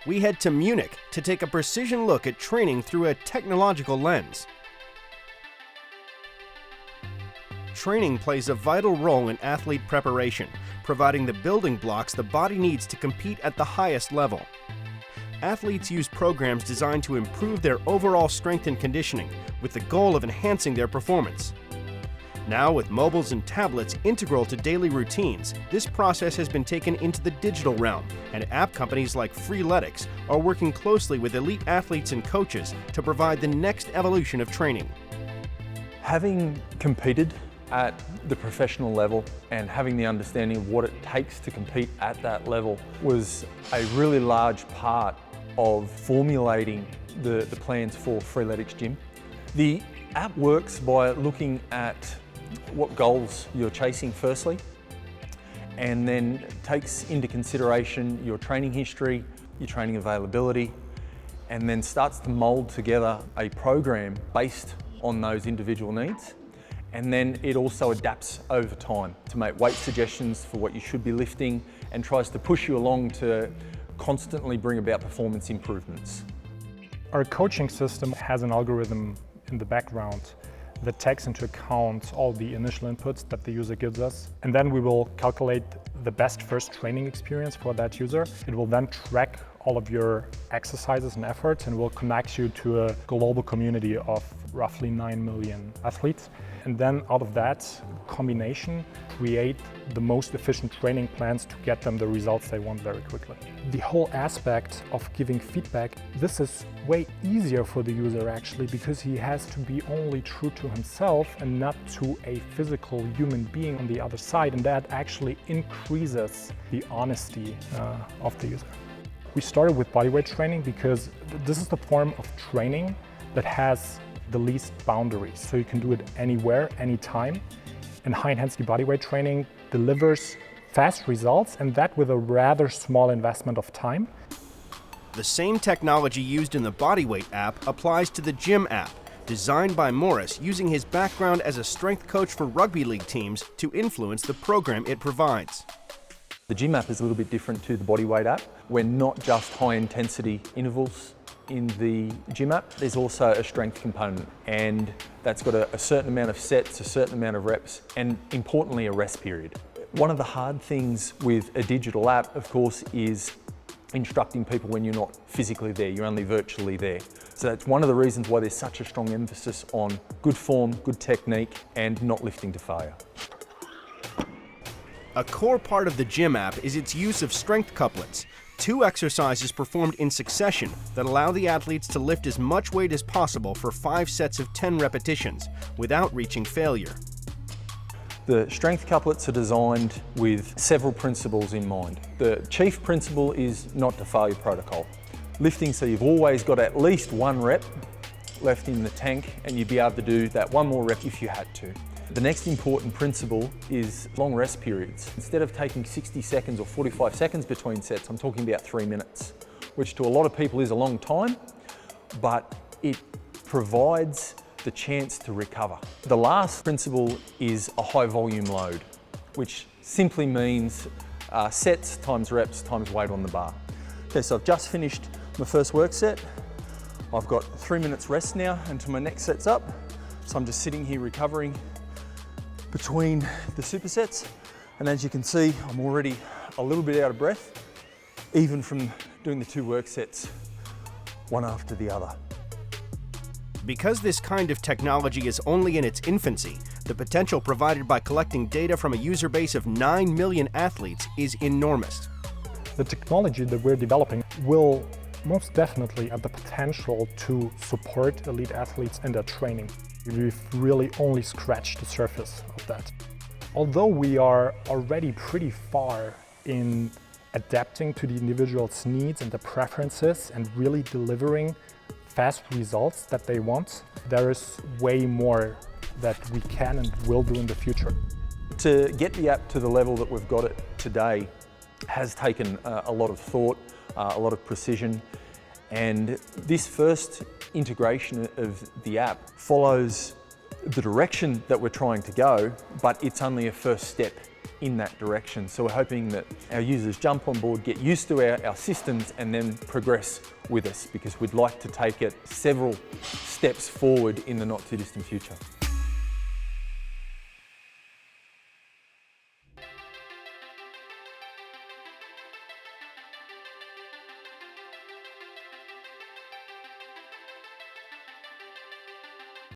we head to Munich to take a precision look at training through a technological lens. Training plays a vital role in athlete preparation, providing the building blocks the body needs to compete at the highest level. Athletes use programs designed to improve their overall strength and conditioning, with the goal of enhancing their performance. Now, with mobiles and tablets integral to daily routines, this process has been taken into the digital realm, and app companies like Freeletics are working closely with elite athletes and coaches to provide the next evolution of training. Having competed at the professional level and having the understanding of what it takes to compete at that level was a really large part of formulating the plans for Freeletics Gym. The app works by looking at what goals you're chasing firstly, and then takes into consideration your training history, your training availability, and then starts to mold together a program based on those individual needs. And then it also adapts over time to make weight suggestions for what you should be lifting and tries to push you along to constantly bring about performance improvements. Our coaching system has an algorithm in the background that takes into account all the initial inputs that the user gives us. And then we will calculate the best first training experience for that user. It will then track all of your exercises and efforts and will connect you to a global community of roughly 9 million athletes. And then out of that combination, create the most efficient training plans to get them the results they want very quickly. The whole aspect of giving feedback, this is way easier for the user actually, because he has to be only true to himself and not to a physical human being on the other side, and that actually increases the honesty of the user. We started with bodyweight training because this is the form of training that has the least boundaries. So you can do it anywhere, anytime. And high-intensity bodyweight training delivers fast results, and that with a rather small investment of time. The same technology used in the Bodyweight app applies to the Gym app, designed by Morris using his background as a strength coach for rugby league teams to influence the program it provides. The Gym app is a little bit different to the Bodyweight app. We're not just high-intensity intervals in the Gym app, there's also a strength component, and that's got a certain amount of sets, a certain amount of reps, and importantly a rest period. One of the hard things with a digital app, of course, is instructing people when you're not physically there, you're only virtually there. So that's one of the reasons why there's such a strong emphasis on good form, good technique, and not lifting to failure. A core part of the Gym app is its use of strength couplets, 2 exercises performed in succession that allow the athletes to lift as much weight as possible for 5 sets of 10 repetitions without reaching failure. The strength couplets are designed with several principles in mind. The chief principle is not to failure protocol. Lifting so you've always got at least 1 rep left in the tank, and you'd be able to do that 1 more rep if you had to. The next important principle is long rest periods. Instead of taking 60 seconds or 45 seconds between sets, I'm talking about 3 minutes, which to a lot of people is a long time, but it provides the chance to recover. The last principle is a high volume load, which simply means sets times reps times weight on the bar. Okay, so I've just finished my first work set. I've got 3 minutes rest now until my next set's up. So I'm just sitting here recovering between the supersets, and as you can see, I'm already a little bit out of breath, even from doing the 2 work sets, one after the other. Because this kind of technology is only in its infancy, the potential provided by collecting data from a user base of 9 million athletes is enormous. The technology that we're developing will most definitely have the potential to support elite athletes in their training. We've really only scratched the surface of that. Although we are already pretty far in adapting to the individual's needs and the preferences and really delivering fast results that they want, there is way more that we can and will do in the future. To get the app to the level that we've got it today has taken a lot of thought, a lot of precision, and this first integration of the app follows the direction that we're trying to go, but it's only a first step in that direction. So we're hoping that our users jump on board, get used to our systems, and then progress with us, because we'd like to take it several steps forward in the not too distant future.